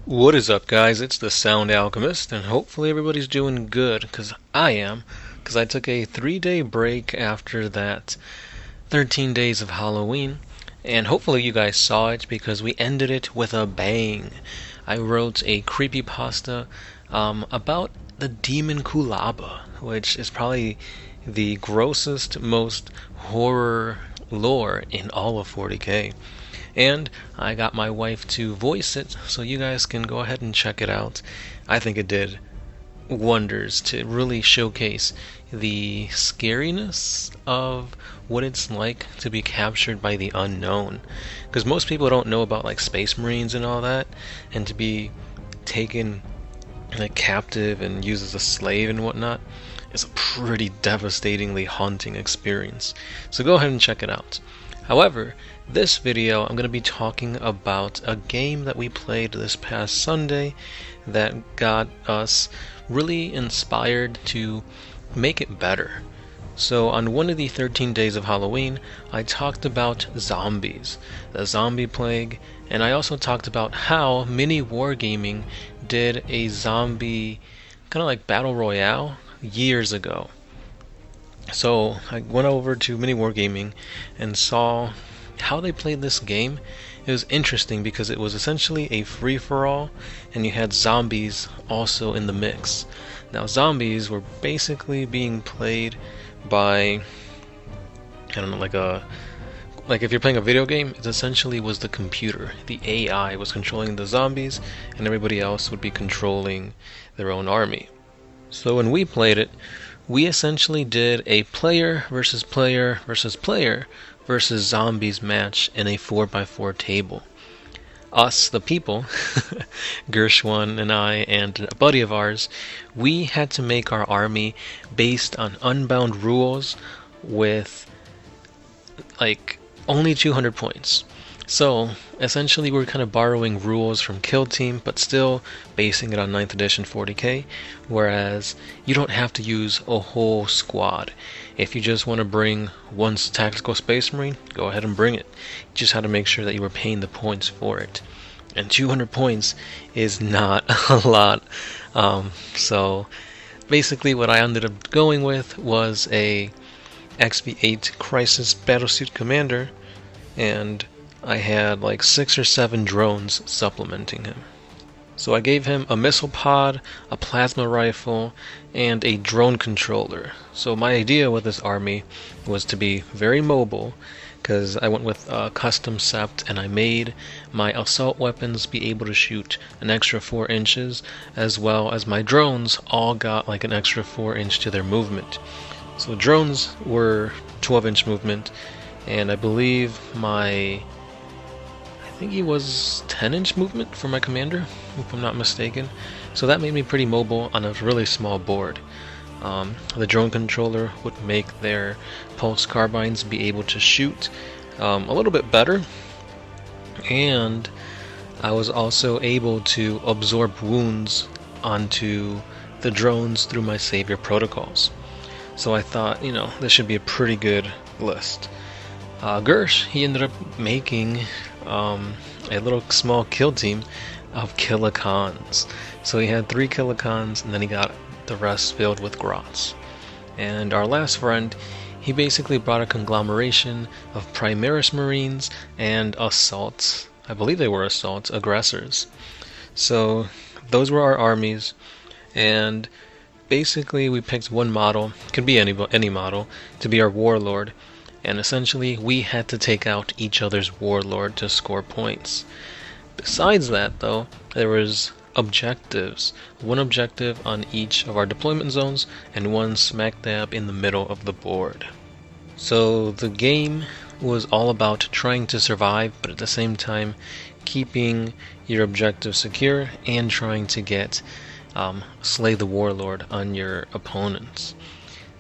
What is up, guys? It's the Sound Alchemist, and hopefully everybody's doing good, because I am, because I took a 3-day break after that 13 days of Halloween, and hopefully you guys saw it, because we ended it with a bang. I wrote a creepypasta about the demon Kulaba, which is probably the grossest, most horror lore in all of 40k. And I got my wife to voice it, so you guys can go ahead and check it out. I think it did wonders to really showcase the scariness of what it's like to be captured by the unknown. Because most people don't know about like Space Marines and all that, and to be taken like captive and used as a slave and whatnot is a pretty devastatingly haunting experience. So go ahead and check it out. However, this video I'm going to be talking about a game that we played this past Sunday that got us really inspired to make it better. So on one of the 13 days of Halloween, I talked about zombies, the zombie plague, and I also talked about how Mini Wargaming did a zombie kind of like battle royale years ago. So I went over to Mini Wargaming and saw how they played this game. It was interesting because it was essentially a free-for-all, and you had zombies also in the mix. Now zombies were basically being played by, I don't know, like if you're playing a video game, it essentially was the computer. The AI was controlling the zombies, and everybody else would be controlling their own army. So when we played it, we essentially did a player versus player versus player versus zombies match in a 4x4 table. Us, the people, Gershwin and I and a buddy of ours, we had to make our army based on unbound rules with like only 200 points. So essentially we're kind of borrowing rules from Kill Team, but still basing it on 9th edition 40k, whereas you don't have to use a whole squad. If you just want to bring one tactical Space Marine, go ahead and bring it. You just had to make sure that you were paying the points for it. And 200 points is not a lot. So basically what I ended up going with was a XV8 Crisis Battlesuit Commander, and I had like 6 or 7 drones supplementing him. So I gave him a missile pod, a plasma rifle, and a drone controller. So my idea with this army was to be very mobile, because I went with a custom sept, and I made my assault weapons be able to shoot an extra 4 inches, as well as my drones all got like an extra 4 inch to their movement. So drones were 12-inch movement, and I believe I think he was 10-inch movement for my commander, if I'm not mistaken. So that made me pretty mobile on a really small board. The drone controller would make their pulse carbines be able to shoot a little bit better, and I was also able to absorb wounds onto the drones through my savior protocols. So I thought, this should be a pretty good list. Gersh, he ended up making a little small kill team of Killicons. So he had 3 Killicons, and then he got the rest filled with Grots. And our last friend, he basically brought a conglomeration of Primaris Marines and assaults. I believe they were assaults, aggressors. So those were our armies, and basically we picked one model, could be any model, to be our warlord. And essentially we had to take out each other's warlord to score points. Besides that though, there was objectives. One objective on each of our deployment zones, and one smack dab in the middle of the board. So the game was all about trying to survive, but at the same time keeping your objective secure and trying to get slay the warlord on your opponents.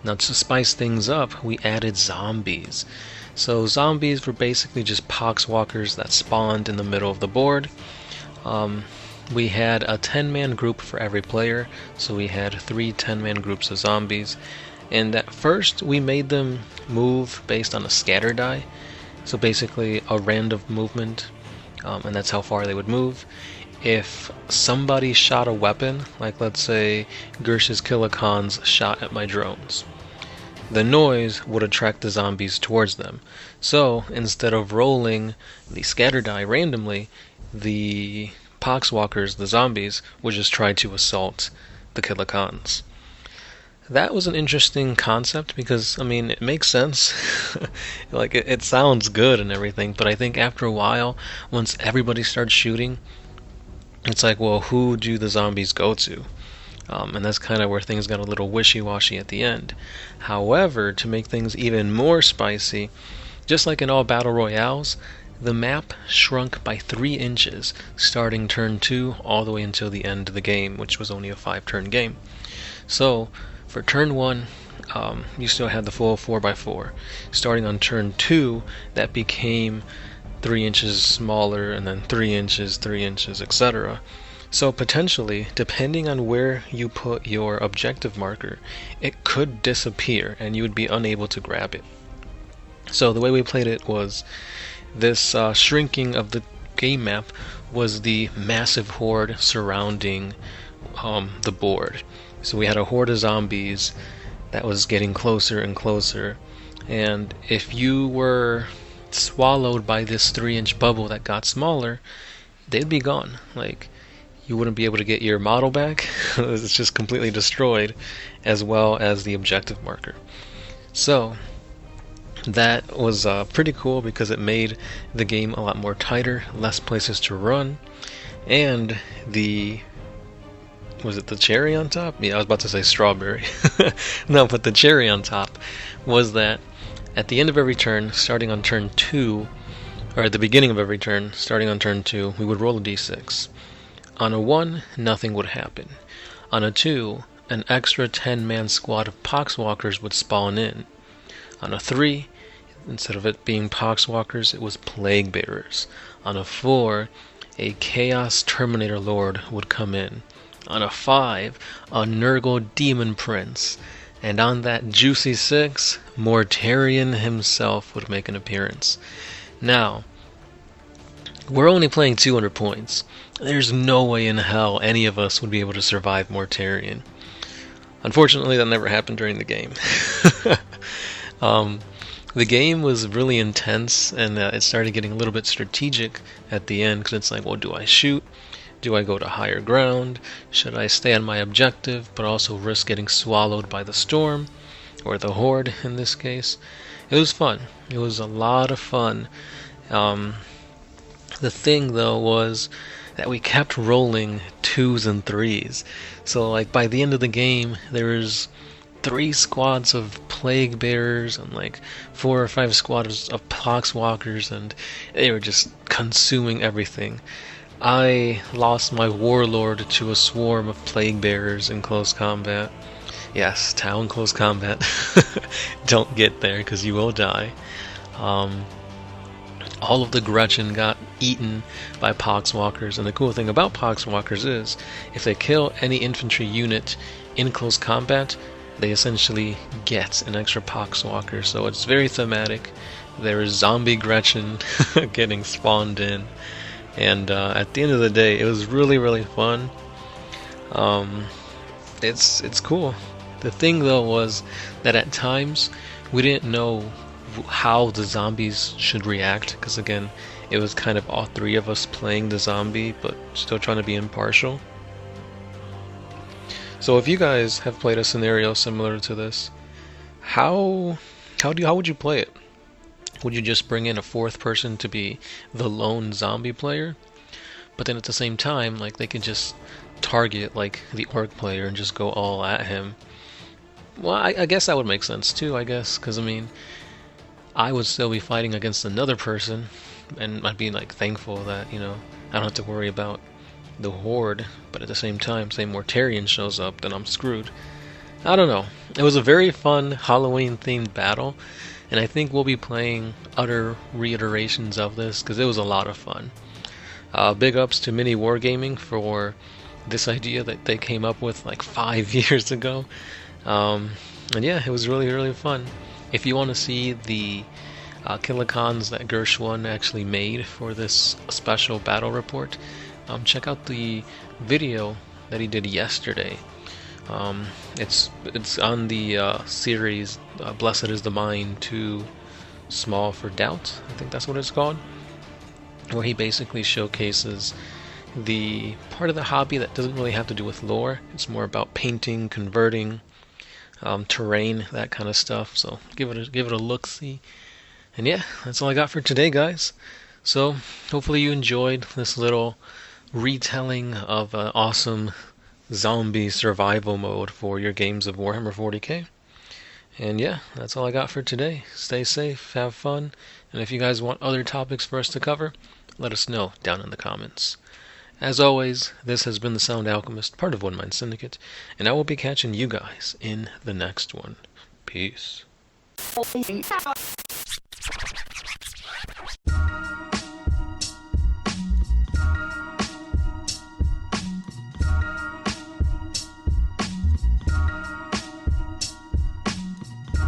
Now to spice things up, we added zombies. So zombies were basically just poxwalkers that spawned in the middle of the board. We had a 10-man group for every player, so we had 3 10-man groups of zombies. And at first we made them move based on a scatter die, so basically a random movement, and that's how far they would move. if somebody shot a weapon, like let's say Gersh's kilocons shot at my drones, the noise would attract the zombies towards them. So instead of rolling the scatter die randomly, the poxwalkers, the zombies, would just try to assault the kilocons. That was an interesting concept because, I mean, it makes sense. Like, it sounds good and everything, but I think after a while, once everybody starts shooting, it's like, well, who do the zombies go to? And that's kind of where things got a little wishy-washy at the end. However, to make things even more spicy, just like in all battle royales, the map shrunk by 3 inches starting turn 2 all the way until the end of the game, which was only a 5-turn game. So, for turn 1, you still had the full 4x4. Starting on turn 2, that became 3 inches smaller, and then 3 inches, etc. So potentially, depending on where you put your objective marker, it could disappear and you would be unable to grab it. So the way we played it was this shrinking of the game map was the massive horde surrounding the board. So we had a horde of zombies that was getting closer and closer, and if you were swallowed by this 3-inch bubble that got smaller, they'd be gone. Like, you wouldn't be able to get your model back. It's just completely destroyed, as well as the objective marker. So that was pretty cool because it made the game a lot more tighter, less places to run, and was it the cherry on top? Yeah, I was about to say strawberry. No, but the cherry on top was that at the end of every turn, starting on turn 2, or at the beginning of every turn, starting on turn 2, we would roll a d6. On a 1, nothing would happen. On a 2, an extra 10-man squad of poxwalkers would spawn in. On a 3, instead of it being poxwalkers, it was plague bearers. On a 4, a chaos terminator lord would come in. On a 5, a Nurgle demon prince. And on that juicy 6, Mortarion himself would make an appearance. Now, we're only playing 200 points. There's no way in hell any of us would be able to survive Mortarion. Unfortunately, that never happened during the game. The game was really intense, and it started getting a little bit strategic at the end, because it's like, well, do I shoot? Do I go to higher ground? Should I stay on my objective, but also risk getting swallowed by the storm? Or the horde, in this case. It was fun. It was a lot of fun. The thing, though, was that we kept rolling 2s and 3s. So, like, by the end of the game, there was 3 squads of plague bearers and like 4 or 5 squads of poxwalkers, and they were just consuming everything. I lost my warlord to a swarm of plague bearers in close combat. Yes, town close combat. Don't get there because you will die. All of the Gretchen got eaten by poxwalkers, and the cool thing about poxwalkers is if they kill any infantry unit in close combat, they essentially get an extra poxwalker. So it's very thematic. There is zombie Gretchen getting spawned in, and at the end of the day, it was really, really fun. It's cool. The thing, though, was that at times we didn't know how the zombies should react, because again, it was kind of all 3 of us playing the zombie, but still trying to be impartial. So if you guys have played a scenario similar to this, how would you play it? Would you just bring in a 4th person to be the lone zombie player? But then at the same time, like, they could just target like the orc player and just go all at him. Well, I guess that would make sense too, I guess, because I mean, I would still be fighting against another person, and I'd be like thankful that, you know, I don't have to worry about the horde, but at the same time, say Mortarion shows up, then I'm screwed. I don't know. It was a very fun Halloween-themed battle, and I think we'll be playing other reiterations of this, because it was a lot of fun. Big ups to Mini Wargaming for this idea that they came up with like 5 years ago. And yeah, it was really, really fun. If you want to see the kilocons that Gershwin actually made for this special battle report, check out the video that he did yesterday. It's on the series Blessed is the Mind Too Small for Doubt. I think that's what it's called, where he basically showcases the part of the hobby that doesn't really have to do with lore. It's more about painting, converting, terrain, that kind of stuff. So give it a look-see. And yeah, that's all I got for today, guys. So hopefully you enjoyed this little retelling of an awesome zombie survival mode for your games of Warhammer 40k. And yeah, that's all I got for today. Stay safe, have fun, and if you guys want other topics for us to cover, let us know down in the comments. As always, this has been the Sound Alchemist, part of One Mind Syndicate, and I will be catching you guys in the next one. Peace.